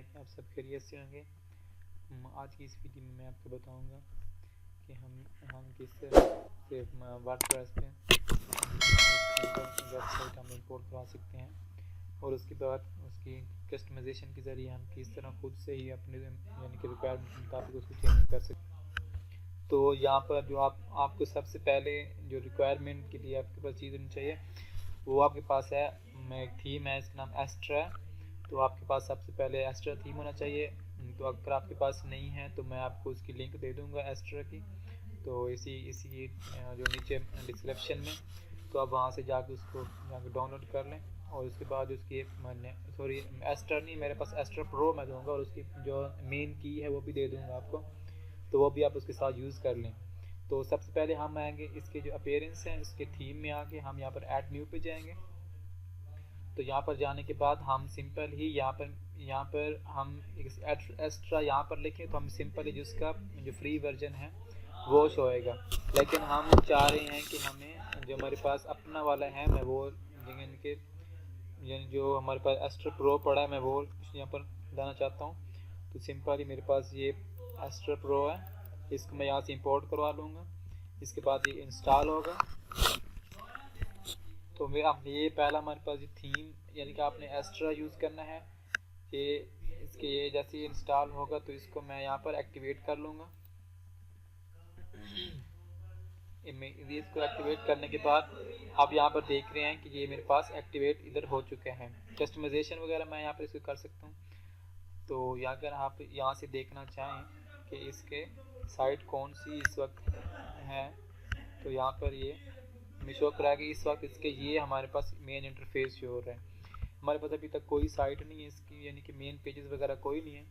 है कि आप सब खैरियत से होंगे। आज की इस वीडियो में मैं आपको बताऊंगा कि हम किस तरह से वर्डप्रेस पे वेबसाइट हम इंपोर्ट करवा सकते हैं और उसके बाद उसकी कस्टमाइजेशन के ज़रिए हम किस तरह खुद से ही अपने यानी कि रिक्वायरमेंट के मुताबिक उसको चेंज कर सकते हैं। तो यहाँ पर जो आपको सबसे पहले जो रिक्वायरमेंट के लिए आपके पास चीज़ होनी चाहिए वो आपके पास है, मैं एक थीम है, इसका नाम एस्ट्रा है। तो आपके पास सबसे पहले एस्ट्रा थीम होना चाहिए। तो अगर आपके पास नहीं है तो मैं आपको उसकी लिंक दे दूंगा एस्ट्रा की, तो इसी इसी जो नीचे डिस्क्रिप्शन में, तो आप वहाँ से जाके उसको जाके डाउनलोड कर लें। और उसके बाद उसकी मैंने एस्ट्रा नहीं, मेरे पास एस्ट्रा प्रो मैं दूंगा और उसकी जो मेन की है वो भी दे दूंगा आपको, तो वो भी आप उसके साथ यूज़ कर लें। तो सबसे पहले हम आएंगे इसके जो अपीयरेंस है इसके थीम में आके हम यहाँ पर ऐड न्यू पे जाएंगे। तो यहाँ पर जाने के बाद हम सिंपल ही यहाँ पर हम एक्स्ट्रा यहाँ पर लिखें तो हम सिंपल ही जिसका जो फ्री वर्जन है वो शो होएगा। लेकिन हम चाह रहे हैं कि हमें जो हमारे पास अपना वाला है मैं वो इनके जो हमारे पास एस्ट्रा प्रो पड़ा है मैं वो यहाँ पर लाना चाहता हूँ। तो सिंपल ही मेरे पास ये एस्ट्रा प्रो है, इसको मैं यहाँ से इंपोर्ट करवा लूँगा। इसके बाद ये इंस्टॉल होगा। तो मेरा ये पहला हमारे पास ये थीम यानी कि आपने एस्ट्रा यूज़ करना है। ये इसके ये जैसे ही इंस्टॉल होगा तो इसको मैं यहाँ पर एक्टिवेट कर लूँगा। इसको एक्टिवेट करने के बाद आप यहाँ पर देख रहे हैं कि ये मेरे पास एक्टिवेट इधर हो चुके हैं। कस्टमाइजेशन वगैरह मैं यहाँ पर इसको कर सकता हूँ। तो अगर आप यहाँ से देखना चाहें कि इसके साइट कौन सी इस वक्त है, तो यहाँ पर ये शो करा कि इस वक्त इसके ये हमारे पास मेन इंटरफेस शो हो रहा है। हमारे पास अभी तक कोई साइट नहीं है इसकी, यानी कि मेन पेजेस वगैरह कोई नहीं है।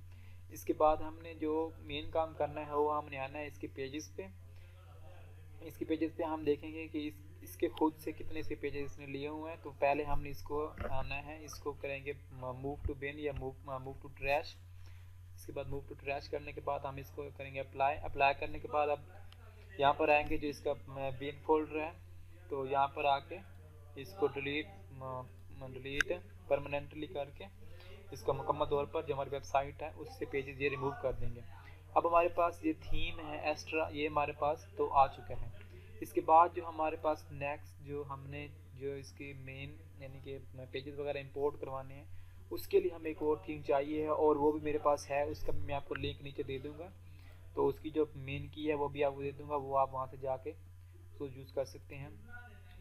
इसके बाद हमने जो मेन काम करना है वो हमने आना है इसके पेजेस पे। इसके पेजेस पे हम देखेंगे कि इसके खुद से कितने इसके पेजेस इसने लिए हुए हैं। तो पहले हमने इसको आना है, इसको करेंगे मूव टू बिन या मूव टू ट्रैश। इसके बाद मूव टू ट्रैश करने के बाद हम इसको करेंगे अप्लाई करने के बाद अब यहाँ पर आएंगे जो इसका बिन फोल्डर है, तो यहाँ पर आके इसको डिलीट परमानेंटली करके इसका मुकम्मल तौर पर जो हमारी वेबसाइट है उससे पेजेस ये रिमूव कर देंगे। अब हमारे पास ये थीम है एस्ट्रा, ये हमारे पास तो आ चुका है। इसके बाद जो हमारे पास नेक्स्ट जो हमने जो इसके मेन यानी कि पेजेस वगैरह इंपोर्ट करवाने हैं उसके लिए हमें एक और थीम चाहिए है और वो भी मेरे पास है, उसका मैं आपको लिंक नीचे दे दूँगा। तो उसकी जो मेन की है वो भी आपको दे दूँगा, वो आप वहाँ से जाके उसको यूज़ कर सकते हैं।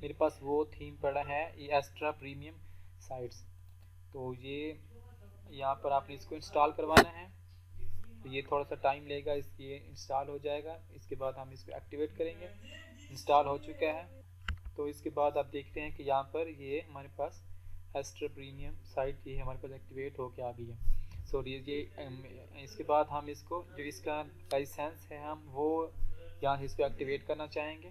मेरे पास वो थीम पड़ा है ये एस्ट्रा प्रीमियम साइट्स। तो ये यहाँ पर आपने इसको इंस्टॉल करवाना है, तो ये थोड़ा सा टाइम लेगा, इसकी इंस्टॉल हो जाएगा। इसके बाद हम इसको एक्टिवेट करेंगे। इंस्टॉल हो चुका है। तो इसके बाद आप देखते हैं कि यहाँ पर ये हमारे पास एस्ट्रा प्रीमियम साइट ये हमारे पास एक्टिवेट होके आ गई है। सॉरी ये इसके बाद हम इसको जो इसका लाइसेंस है हम वो यहाँ से इसको एक्टिवेट करना चाहेंगे।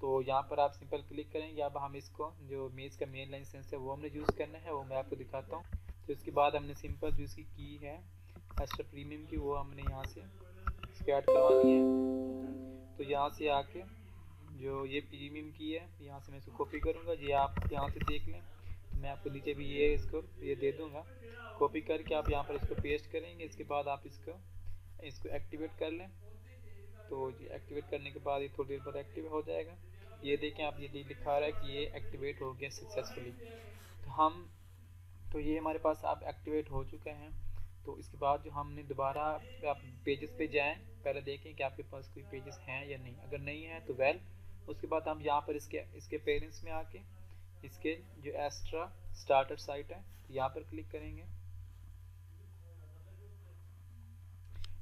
तो यहाँ पर आप सिंपल क्लिक करेंगे। अब हम इसको जो मेज का मेन लाइसेंस है वो हमने यूज़ करना है, वो मैं आपको दिखाता हूँ। तो इसके बाद हमने सिंपल जो इसकी की है एस्ट्रा प्रीमियम की वो हमने यहाँ से इसको ऐड करवानी है। तो यहाँ से आके जो ये प्रीमियम की है यहाँ से मैं इसको कॉपी करूँगा, ये आप यहाँ से देख लें। तो मैं आपको नीचे भी ये दे दूँगा, कॉपी करके आप यहाँ पर इसको पेस्ट करेंगे। इसके बाद आप इसको एक्टिवेट कर लें। तो ये एक्टिवेट करने के बाद ये थोड़ी देर बाद एक्टिव हो जाएगा। ये देखें आप, ये लिखा रहा है कि ये एक्टिवेट हो गया सक्सेसफुली। तो ये हमारे पास अब एक्टिवेट हो चुका है। तो इसके बाद जो हमने दोबारा आप पेजेस पे जाएं, पहले देखें कि आपके पास कोई पेजेस हैं या नहीं, अगर नहीं है तो वेल। उसके बाद हम यहाँ पर इसके पेरेंट्स में आके इसके जो एस्ट्रा स्टार्टर साइट है यहाँ पर क्लिक करेंगे।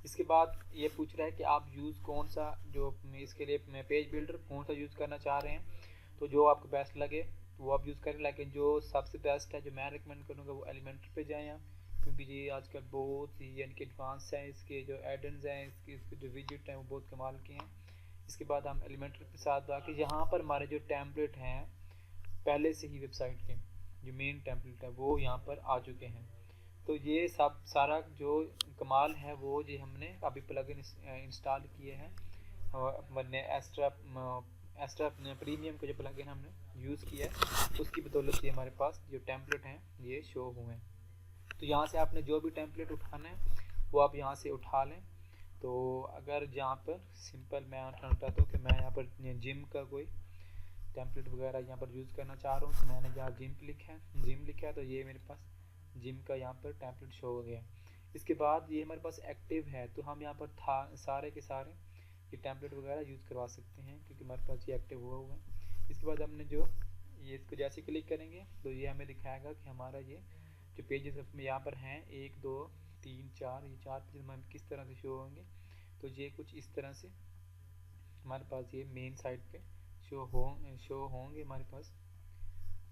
इसके बाद ये पूछ रहा है कि आप यूज़ कौन सा जो इसके लिए पेज बिल्डर कौन सा यूज़ करना चाह रहे हैं। तो जो आपको बेस्ट लगे तो वो आप यूज़ करें, लेकिन जो सबसे बेस्ट है जो मैं रिकमेंड करूँगा वो एलिमेंटर पे जाएँ आप, क्योंकि ये आजकल बहुत ही यानी कि एडवांस है। इसके जो एडन्स हैं इसके जो विजिट हैं वो बहुत कमाल के हैं। इसके बाद हम एलिमेंटर के साथ आके यहाँ पर हमारे जो टेम्पलेट हैं पहले से ही वेबसाइट के जो मेन टेम्पलेट है वो यहाँ पर आ चुके हैं। तो ये सब सारा जो कमाल है वो ये हमने अभी प्लगइन इंस्टॉल किए हैं और मैंने एस्ट्रा प्रीमियम का जो प्लगइन हमने यूज़ किया है उसकी बदौलत ये हमारे पास जो टेम्पलेट हैं ये शो हुए हैं। तो यहाँ से आपने जो भी टेम्पलेट उठाना है वो आप यहाँ से उठा लें। तो अगर यहाँ पर सिंपल मैं उठाता हूँ कि मैं यहाँ पर जिम का कोई टेम्पलेट वगैरह यहाँ पर यूज़ करना चाह रहा हूँ, तो मैंने यहाँ जिम लिखा है तो ये मेरे पास जिम का यहाँ पर टेम्पलेट शो हो गया। इसके बाद ये हमारे पास एक्टिव है तो हम यहाँ पर सारे के सारे ये टेम्पलेट वगैरह यूज़ करवा सकते हैं क्योंकि हमारे पास ये एक्टिव हुआ है। इसके बाद हमने जो ये इसको जैसे क्लिक करेंगे तो ये हमें दिखाएगा कि हमारा ये जो पेजेस यहाँ पर हैं 1 2 3 4 ये 4 पेज हमें किस तरह से शो होंगे। तो ये कुछ इस तरह से हमारे पास ये मेन साइट पे शो होंगे हमारे पास।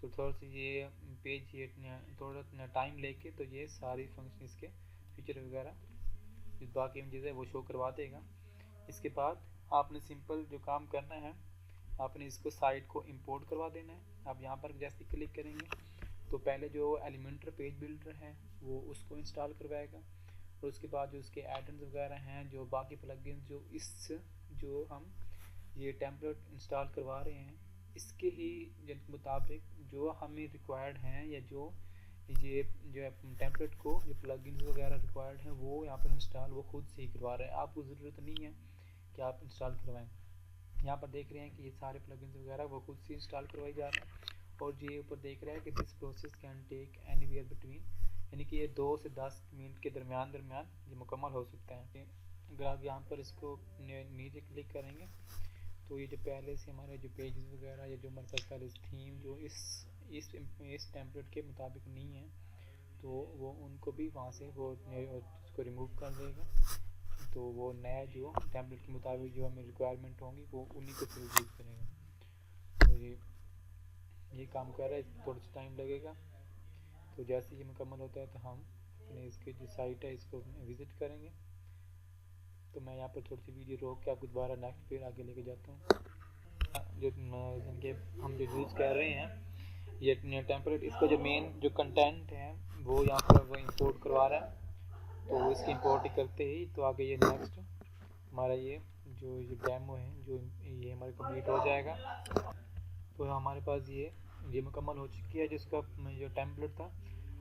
तो थोड़ा सा ये पेज ये थोड़ा टाइम लेके तो ये सारी फंक्शन इसके फीचर वगैरह जो बाकी इमेजेस है वो शो करवा देगा। इसके बाद आपने सिंपल जो काम करना है आपने इसको साइट को इंपोर्ट करवा देना है। आप यहाँ पर जैसे क्लिक करेंगे तो पहले जो एलिमेंटर पेज बिल्डर है वो उसको इंस्टॉल करवाएगा और उसके बाद जो उसके एडन्स वगैरह हैं जो बाकी प्लगइन्स जो हम ये टेम्पलेट इंस्टॉल करवा रहे हैं इसके ही मुताबिक जो हमें रिक्वायर्ड हैं या जो टेम्पलेट को जो प्लगइन्स वगैरह रिक्वायर्ड हैं वो यहाँ पर इंस्टॉल वो खुद से ही करवा रहे हैं। आपको ज़रूरत नहीं है कि आप इंस्टॉल करवाएं। यहाँ पर देख रहे हैं कि ये सारे प्लगइन्स वगैरह वो खुद से इंस्टॉल करवाई जा रहे हैं और ये ऊपर देख रहा है कि this process can take anywhere between, यानी कि ये 2 से 10 मिनट के दरमियान ये मुकम्मल हो सकता है। अगर आप यहाँ पर इसको नीचे क्लिक करेंगे तो ये जो पहले से हमारे जो पेजेस वगैरह या जो हमारे पास पहले थीम जो इस टेम्पलेट के मुताबिक नहीं है तो वो उनको भी वहाँ से वो इसको रिमूव कर देगा। तो वो नया जो टेम्पलेट के मुताबिक जो हमें रिक्वायरमेंट होंगी वो उन्हीं को फिर यूज़ करेगा। तो ये काम कर रहा है, थोड़ा सा टाइम लगेगा। तो जैसे ये मुकम्मल होता है तो हम अपने इसकी जो साइट है इसको विज़िट करेंगे। तो मैं यहाँ पर थोड़ी सी वीडियो रोक के आपको दोबारा नेक्स्ट पेज आगे लेके जाता हूँ। जो इनके हम जो यूज़ कर रहे हैं ये टेम्पलेट इसका जो मेन जो कंटेंट है वो यहाँ पर वो इंपोर्ट करवा रहा है। तो इसकी इंपोर्ट करते ही तो आगे ये नेक्स्ट हमारा ये डेमो है जो ये हमारे कंप्लीट हो जाएगा। तो हमारे पास ये मुकम्मल हो चुकी है जिसका जो टेम्पलेट था।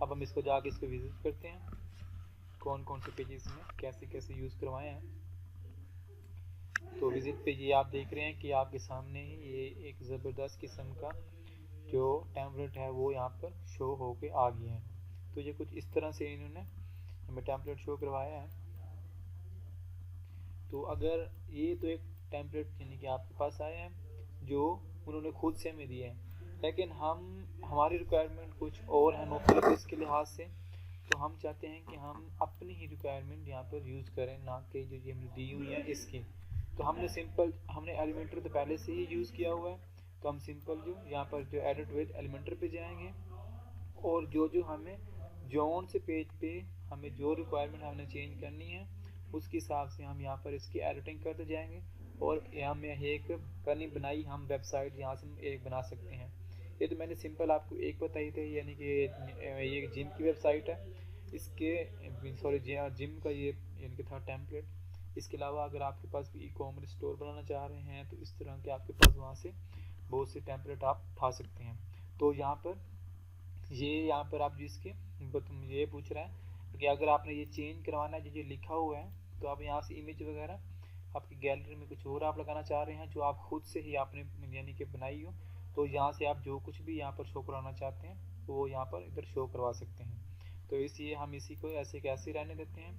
अब हम इसको जाके इसको विज़िट करते हैं कौन कौन से पेजेस में कैसे यूज़ करवाए हैं। तो विज़िट पे ये आप देख रहे हैं कि आपके सामने ये एक ज़बरदस्त किस्म का जो टेम्पलेट है वो यहाँ पर शो होके आ गया है। तो ये कुछ इस तरह से इन्होंने हमें टेम्पलेट शो करवाया है। तो अगर ये तो एक टेम्पलेट यानी कि आपके पास आया है जो उन्होंने खुद से हमें दिया है, लेकिन हमारी रिक्वायरमेंट कुछ और है मुख्तलिफ इसके लिहाज से। तो हम चाहते हैं कि हम अपनी ही रिक्वायरमेंट यहाँ पर यूज़ करें ना कि जो ये हमने दी हुई है इसकी। तो हमने एलिमेंटर तो पहले से ही यूज़ किया हुआ है। तो हम सिंपल जो यहाँ पर जो एडिट विद एलिमेंटर पे जाएंगे और जो हमें जौन से पेज पे हमें जो रिक्वायरमेंट हमने चेंज करनी है उसके हिसाब से हम यहाँ पर इसकी एडिटिंग करते जाएंगे और यहाँ में एक बनी बनाई हम वेबसाइट यहाँ से एक बना सकते हैं। ये तो मैंने सिंपल आपको एक बताई थी, यानी कि ये जिम की वेबसाइट है जिम का ये यानी कि था टेम्पलेट। इसके अलावा अगर आपके पास ई कॉमर्स स्टोर बनाना चाह रहे हैं तो इस तरह के आपके पास वहाँ से बहुत से टेम्पलेट आप उठा सकते हैं। तो यहाँ पर आप जिसके ये पूछ रहा है कि अगर आपने ये चेंज करवाना है जो लिखा हुआ है तो आप यहाँ से इमेज वगैरह आपकी गैलरी में कुछ और आप लगाना चाह रहे हैं जो आप खुद से ही आपने यानी कि बनाई हो, तो यहाँ से आप जो कुछ भी यहाँ पर शो करवाना चाहते हैं वो यहाँ पर इधर शो करवा सकते हैं। तो इसलिए हम इसी को ऐसे कैसे रहने देते हैं।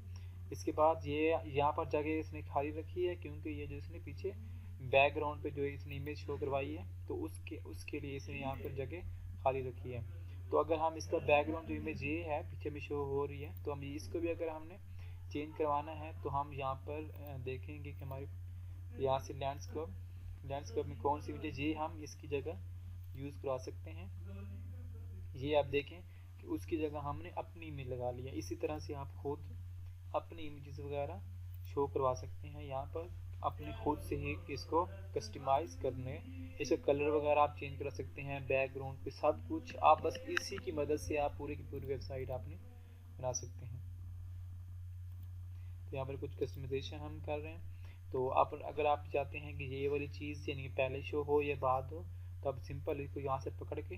इसके बाद ये यहाँ पर जगह इसने खाली रखी है क्योंकि ये जो इसने पीछे बैकग्राउंड पे जो इसने इमेज शो करवाई है तो उसके लिए इसने यहाँ पर जगह खाली रखी है। तो अगर हम इसका बैकग्राउंड जो इमेज ये है पीछे में शो हो रही है तो हम इसको भी अगर हमने चेंज करवाना है तो हम यहाँ पर देखेंगे कि हमारे यहाँ से लैंडस्केप में कौन सी इमेज ये हम इसकी जगह यूज़ करवा सकते हैं। ये आप देखें कि उसकी जगह हमने अपनी इमेज लगा लिया। इसी तरह से आप खुद अपनी इमेजेस वगैरह शो करवा सकते हैं यहाँ पर अपने खुद से ही इसको कस्टमाइज़ करने, इसका कलर वगैरह आप चेंज कर सकते हैं, बैकग्राउंड पे सब कुछ आप बस इसी की मदद से आप पूरी की पूरी वेबसाइट आपने बना सकते हैं। तो यहाँ पर कुछ कस्टमाइजेशन हम कर रहे हैं। तो अगर आप चाहते हैं कि ये वाली चीज़ यानी कि पहले शो हो या बाद हो तो आप सिंपल इसको यहाँ से पकड़ के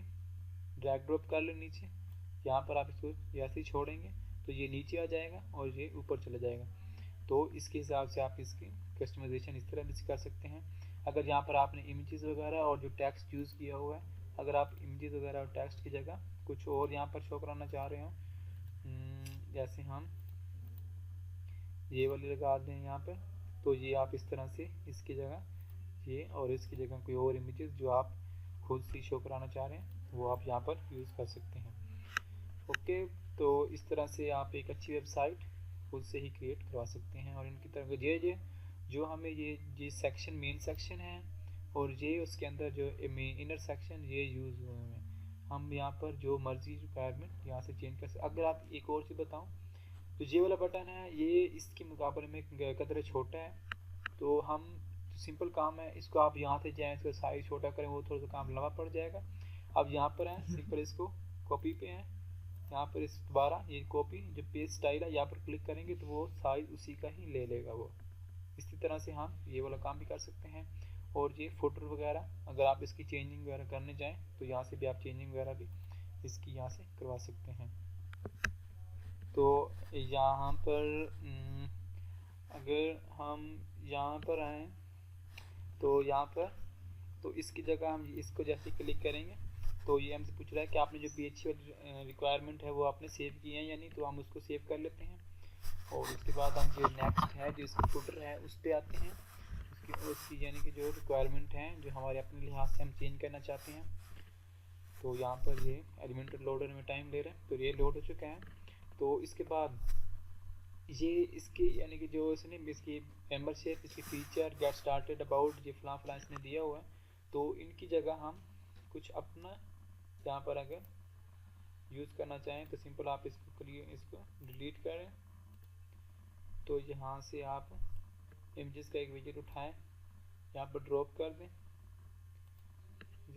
ड्रैग ड्रॉप कर लें नीचे यहाँ पर आप इसको जैसे ही छोड़ेंगे तो ये नीचे आ जाएगा और ये ऊपर चला जाएगा। तो इसके हिसाब से आप इसकी कस्टमाइजेशन इस तरह भी कर सकते हैं। अगर यहाँ पर आपने इमेजेस वगैरह और जो टेक्स्ट यूज़ किया हुआ है, अगर आप इमेजेस वगैरह और टेक्स्ट की जगह कुछ और यहाँ पर शो कराना चाह रहे हो, जैसे हम ये वाली लगा दें यहाँ पर, तो ये आप इस तरह से इसकी जगह ये और इसकी जगह कोई और इमेजेस जो आप खुद से शो कराना चाह रहे हैं वो आप यहाँ पर यूज़ कर सकते हैं। ओके, तो इस तरह से आप एक अच्छी वेबसाइट खुद से ही क्रिएट करवा सकते हैं। और इनकी तरफ ये जो हमें ये सेक्शन मेन सेक्शन है और ये उसके अंदर जो इनर सेक्शन ये यूज़ हुए हैं, हम यहाँ पर जो मर्जी रिक्वायरमेंट यहाँ से चेंज कर सकते। अगर आप एक और चीज़ बताऊँ तो ये वाला बटन है ये इसके मुकाबले में कदर छोटा है, तो हम सिंपल काम है, इसको आप यहाँ से जाएँ इसका साइज छोटा करें, वो थोड़ा सा काम लंबा पड़ जाएगा। अब यहाँ पर है सिंपल इसको कॉपी पे है, यहाँ पर इस दोबारा ये कॉपी जो पेस्ट स्टाइल है यहाँ पर क्लिक करेंगे तो वो साइज उसी का ही ले लेगा वो। इसी तरह से हम ये वाला काम भी कर सकते हैं। और ये फुटर वगैरह अगर आप इसकी चेंजिंग वगैरह करने जाएँ तो यहाँ से भी आप चेंजिंग वगैरह भी इसकी यहाँ से करवा सकते हैं। तो यहाँ पर अगर हम यहाँ पर आएँ तो यहाँ पर तो इसकी जगह हम इसको जैसे क्लिक करेंगे तो ये हमसे पूछ रहा है कि आपने जो PHP रिक्वायरमेंट है वो आपने सेव किए हैं या नहीं, तो हम उसको सेव कर लेते हैं। और उसके बाद हम जो नेक्स्ट है जो इसका फुटर है उस पर आते हैं, उसकी यानी कि जो रिक्वायरमेंट है जो हमारे अपने लिहाज से हम चेंज करना चाहते हैं। तो यहाँ पर ये एलिमेंटर लोडर में टाइम ले रहे हैं, तो ये लोड हो चुका है। तो इसके बाद ये इसकी यानी कि जो इसने इसकी मेंबरशिप, इसकी फीचर, गेट स्टार्टेड, अबाउट, ये फलां इसने दिया हुआ है, तो इनकी जगह हम कुछ अपना यहाँ पर अगर यूज़ करना चाहें तो सिंपल आप इसको डिलीट करें। तो यहाँ से आप इमेजेस का एक विजेट उठाएं, यहाँ पर ड्रॉप कर दें,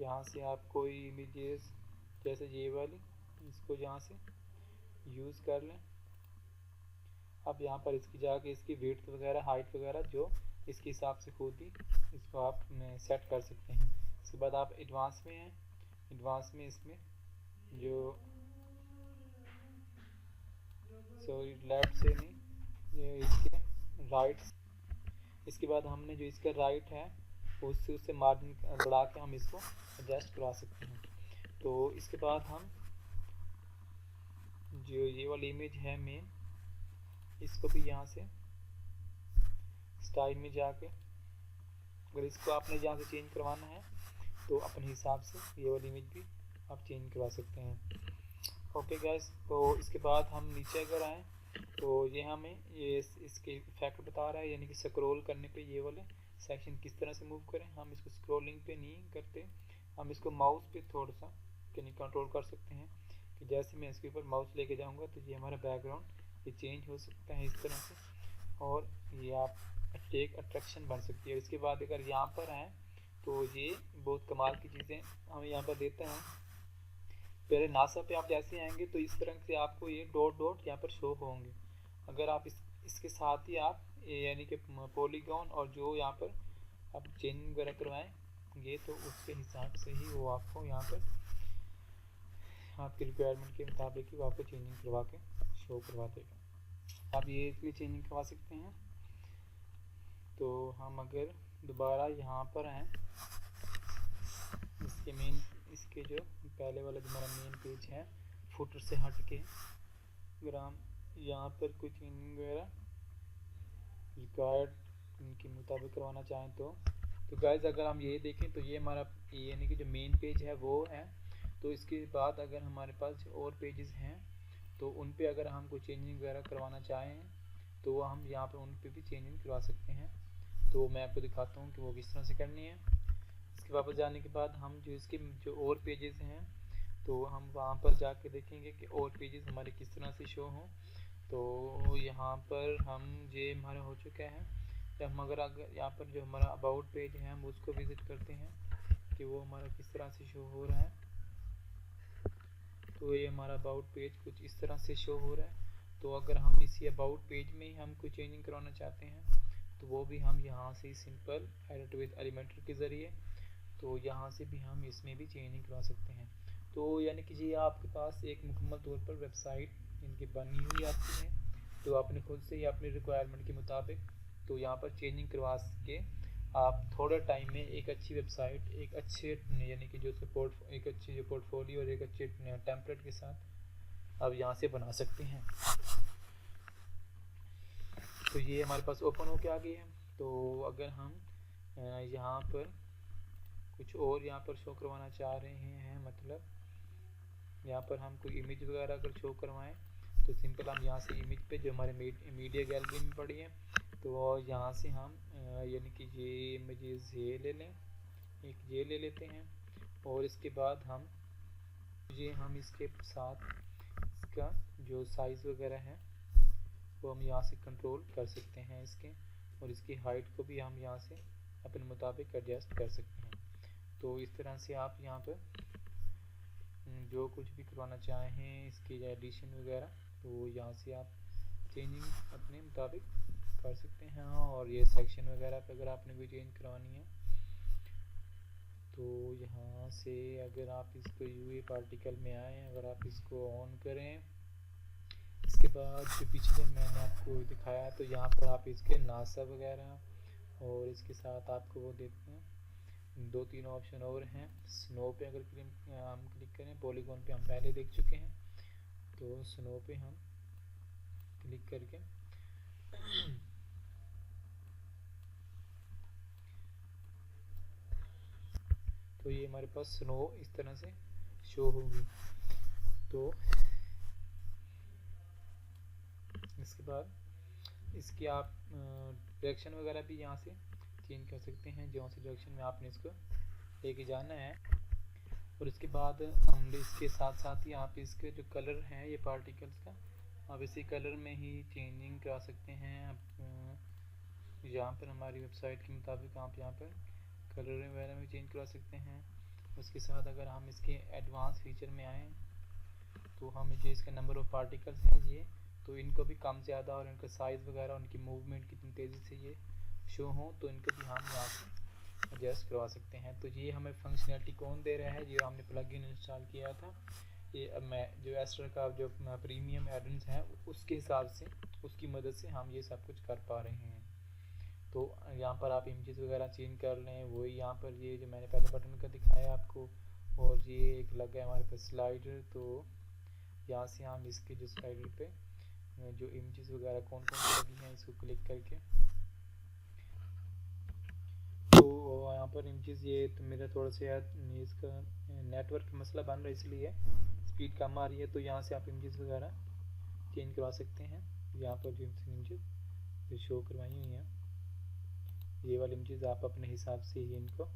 यहाँ से आप कोई इमेजेस जैसे ये वाली इसको यहाँ से यूज़ कर लें। अब यहाँ पर इसकी जाके इसकी विड्थ वगैरह हाइट वगैरह जो इसके हिसाब से खुद ही इसको आप सेट कर सकते हैं। इसके बाद आप एडवांस में हैं, एडवांस में इसमें जो सॉरी लेफ्ट से नहीं ये इसके राइट, इसके बाद हमने जो इसका राइट है उससे मार्जिन बढ़ा के हम इसको एडजस्ट करवा सकते हैं। तो इसके बाद हम जो ये वाली इमेज है मेन, इसको भी यहाँ से स्टाइल में जाके अगर इसको आपने यहाँ से चेंज करवाना है तो अपने हिसाब से ये वाली इमेज भी आप चेंज करवा सकते हैं। ओके गाइस, तो इसके बाद हम नीचे अगर आएँ तो ये हमें ये इसके इफेक्ट बता रहा है, यानी कि स्क्रॉल करने पे ये वाले सेक्शन किस तरह से मूव करें। हम इसको स्क्रॉलिंग पे नहीं करते, हम इसको माउस पे थोड़ा सा कंट्रोल कर सकते हैं कि जैसे मैं इसके ऊपर माउस लेके जाऊंगा तो ये हमारा बैकग्राउंड ये चेंज हो सकता है इस तरह से, और ये आप एक अट्रैक्शन बन सकती है। इसके बाद अगर यहाँ पर आए तो ये बहुत कमाल की चीज़ें हमें यहाँ पर देते हैं। पहले नासा पे आप जैसे आएंगे तो इस तरह से आपको ये डॉट डॉट यहाँ पर शो होंगे। अगर आप इसके साथ ही आप यानी कि पॉलीगॉन और जो यहाँ पर आप चेंजिंग वगैरह करवाएंगे तो उसके हिसाब से ही वो आपको यहाँ पर आपकी रिक्वायरमेंट के मुताबिक ही वो आपको चेंजिंग करवा के शो करवा देगा। आप ये इसलिए चेंजिंग करवा सकते हैं। तो हम अगर दोबारा यहाँ पर आएँ इसके मेन इसके जो पहले वाला जो हमारा मेन पेज है फुटर से हट के अगर हम यहाँ पर कुछ चेंजिंग वगैरह रिक्वायर्ड इनके मुताबिक करवाना चाहें तो गाइस अगर हम ये देखें तो ये हमारा यानी कि जो मेन पेज है वो है। तो इसके बाद अगर हमारे पास और पेजेस हैं तो उन पे अगर हम कोई चेंजिंग वगैरह करवाना चाहें तो वो हम यहाँ पर उन पे भी चेंजिंग करवा सकते हैं। तो मैं आपको दिखाता हूँ कि वो किस तरह से करनी है। इसके वापस जाने के बाद हम जो इसके जो और पेजेस हैं तो हम वहाँ पर जाके देखेंगे कि और पेजेस हमारे किस तरह से शो हों। तो यहाँ पर हम ये हमारा हो चुका है। जब हम अगर यहाँ पर जो हमारा अबाउट पेज है हम उसको विज़िट करते हैं कि वो हमारा किस तरह से शो हो रहा है। तो ये हमारा अबाउट पेज कुछ इस तरह से शो हो रहा है। तो अगर हम इसी अबाउट पेज में ही हम कोई चेंजिंग करवाना चाहते हैं तो वो भी हम यहाँ से सिंपल एडिट विद एलिमेंटर के ज़रिए तो यहाँ से भी हम इसमें भी चेंजिंग करवा सकते हैं। तो यानी कि ये आपके पास एक मुकम्मल तौर पर वेबसाइट इनकी बनी हुई आती है। तो आपने खुद से ही अपनी रिक्वायरमेंट के मुताबिक तो यहाँ पर चेंजिंग करवा के आप थोड़े टाइम में एक अच्छी वेबसाइट, एक अच्छे यानी कि जो उसके एक अच्छी जो पोर्टफोलियो और एक अच्छे टेम्पलेट के साथ आप यहाँ से बना सकते हैं। तो ये हमारे पास ओपन होके आ गई है। तो अगर हम यहाँ पर कुछ और यहाँ पर शो करवाना चाह रहे हैं, मतलब यहाँ पर हम कोई इमेज वगैरह अगर शो करवाएं तो सिंपल हम यहाँ से इमेज पे जो हमारे मीडिया गैलरी में पड़ी है तो यहाँ से हम यानी कि ये इमेजेस ये ले लें, एक ये ले लेते हैं और इसके बाद हम इसके साथ इसका जो साइज़ वगैरह है वो हम यहाँ से कंट्रोल कर सकते हैं इसके, और इसकी हाइट को भी हम यहाँ से अपने मुताबिक एडजस्ट कर सकते हैं। तो इस तरह से आप यहाँ पर जो कुछ भी करवाना चाहें इसकी एडिशन वगैरह तो यहाँ से आप चेंजिंग अपने मुताबिक कर सकते हैं। और ये सेक्शन वगैरह पे अगर आपने कोई चेंज करवानी है तो यहाँ से अगर आप इसको यूवी पार्टिकल में आए, अगर आप इसको ऑन करें, इसके बाद जो पिछले मैंने आपको दिखाया तो यहाँ पर आप इसके नासा वगैरह और इसके साथ आपको वो देते हैं 2-3 ऑप्शन और हैं। स्नो पे अगर हम क्लिक करें, पॉलीगॉन पे हम पहले देख चुके हैं, तो स्नो पे हम क्लिक करके तो ये हमारे पास स्नो इस तरह से शो होगी। तो इसके बाद इसकी आप डायरेक्शन वगैरह भी यहाँ से चेंज कर सकते हैं, जो सी डायरेक्शन में आपने इसको लेके जाना है। और इसके बाद हम इसके साथ साथ ही आप इसके जो कलर हैं ये पार्टिकल्स का आप इसी कलर में ही चेंजिंग करा सकते हैं। आप यहाँ पर हमारी वेबसाइट के मुताबिक आप यहाँ पर कलर वगैरह में चेंज करा सकते हैं। उसके साथ अगर हम इसके एडवांस फीचर में आएँ तो हम जो इसका नंबर ऑफ़ पार्टिकल्स हैं ये तो इनको भी कम ज़्यादा और इनका साइज़ वगैरह उनकी मूवमेंट कितनी तेज़ी से ये शो हो तो इनको भी हम यहाँ से एडजस्ट करवा सकते हैं। तो ये हमें फंक्शनैलिटी कौन दे रहा है, ये हमने प्लगइन इंस्टॉल किया था। ये अब मैं जो एस्टर का जो प्रीमियम एडन्स हैं उसके हिसाब से उसकी मदद से हम ये सब कुछ कर पा रहे हैं। तो यहाँ पर आप इमेजेस वगैरह चेंज कर लें, वही यहाँ पर ये जो मैंने पहले बटन का दिखाया आपको, और ये एक लगा है हमारे पास स्लाइडर। तो यहाँ से हम इसके जो स्लाइडर पे जो इमेजेस वगैरह कौन कौन सी लगी हैं इसको क्लिक करके तो यहाँ पर इमेजेस ये तो मेरा थोड़ा सा यार इसका नेटवर्क का मसला बन रहा है इसलिए स्पीड कम आ रही है। तो यहाँ से आप इमेजेस वगैरह चेंज करवा सकते हैं। यहाँ पर जो इमेजेस जो शो करवाई हुई हैं ये वाली इमेजेस आप अपने हिसाब से ही इनको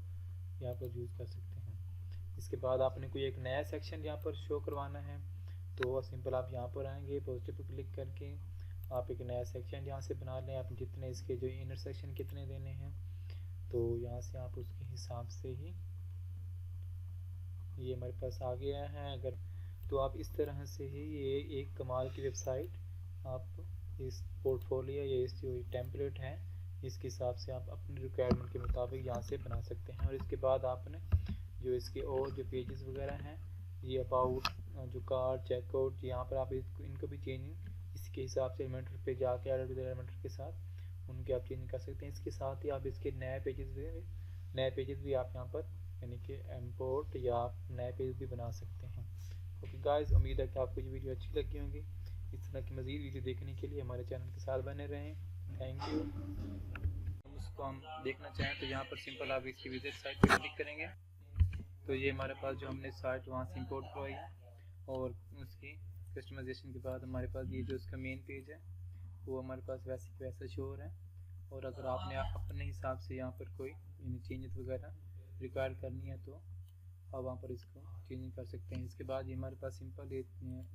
यहाँ पर यूज़ कर सकते हैं। इसके बाद आपने कोई एक नया सेक्शन यहाँ पर शो करवाना है तो सिंपल आप यहाँ पर आएंगे, पॉजिटिव पर क्लिक करके आप एक नया सेक्शन यहाँ से बना लें। आप जितने इसके जो इनर सेक्शन कितने देने हैं तो यहाँ से आप उसके हिसाब से ही ये हमारे पास आ गया है। अगर तो आप इस तरह से ही ये एक कमाल की वेबसाइट आप इस पोर्टफोलियो या इस जो टेम्पलेट है इसके हिसाब से आप अपनी रिक्वायरमेंट के मुताबिक यहाँ से बना सकते हैं। और इसके बाद आपने जो इसके और जो पेजेस वगैरह हैं ये अबाउट जो कार्ड चेकआउट यहाँ पर आप इनको भी चेंजिंग इसके हिसाब से एलिमेंटर पे जाके एलिमेंटर के साथ उनके आप चेंज कर सकते हैं। इसके साथ ही आप इसके नए पेजेस भी आप यहाँ पर यानी कि इंपोर्ट या आप नए पेज भी बना सकते हैं। ओके गाइस, उम्मीद है कि आपको ये वीडियो अच्छी लगी होंगी। इस तरह की मज़ीद वीडियो देखने के लिए हमारे चैनल के साथ बने रहें। Thank you. उसको हम देखना चाहें तो यहाँ पर सिंपल आप इसकी विजिट साइट पर क्लिक करेंगे तो ये हमारे पास जो हमने साइट वहाँ से इंपोर्ट करवाई है और उसकी कस्टमाइजेशन के बाद हमारे पास ये जो उसका मेन पेज है वो हमारे पास वैसे वैसा शो हो रहा है। और अगर आपने अपने हिसाब से यहाँ पर कोई चेंजेस वगैरह रिक्वायर करनी है तो आप वहाँ पर इसको चेंज कर सकते हैं। इसके बाद ये हमारे पास सिंपल ये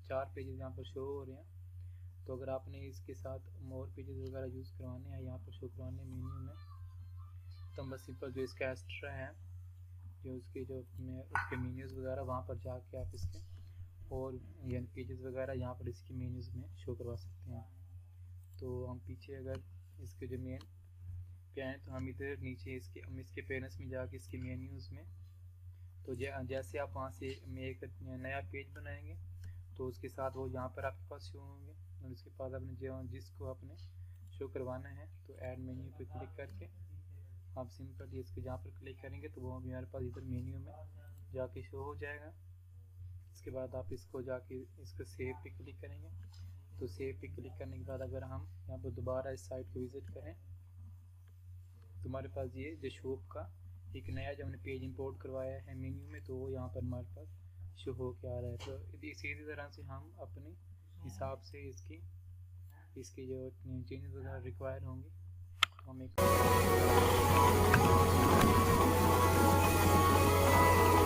4 पेजेस यहाँ पर शो हो रहे हैं। तो अगर आपने इसके साथ मोर पेजेस वगैरह यूज़ करवाने हैं यहाँ पर शो करवाने मेन्यू में तो बस सिंपल जो इसका एक्स्ट्रा है जो उसके मेन्यूज़ वगैरह वहाँ पर जाके आप इसके और पेजेस वगैरह यहाँ पर इसके मेन्यूज़ में शो करवा सकते हैं। तो हम पीछे अगर इसके जो मेन पे आए तो हम इधर नीचे हम इसके पेरेंट्स में जाके इसके मेन्यूज़ में तो जैसे आप वहाँ से में एक नया पेज बनाएंगे तो उसके साथ वो यहाँ पर आपके पास शो होंगे, और उसके बाद आपने जिसको आपने शो करवाना है तो ऐड मेन्यू पे क्लिक करके आप सिंपली इसको जहाँ पर क्लिक करेंगे तो वो हमारे पास इधर मेन्यू में जाके शो हो जाएगा। इसके बाद आप इसको जाके इसको सेव पे क्लिक करेंगे, तो सेव पे क्लिक करने के बाद अगर हम यहाँ पर दोबारा इस साइट को विज़िट करें तो हमारे पास ये जो शॉप का एक नया जो हमने पेज इंपोर्ट करवाया है मेन्यू में, तो वो यहाँ पर हमारे पास शो हो के आ रहा है। तो इसी तरह से हम अपने हिसाब से इसकी जो चेंजेस वगैरह रिक्वायर होंगे तो हम एक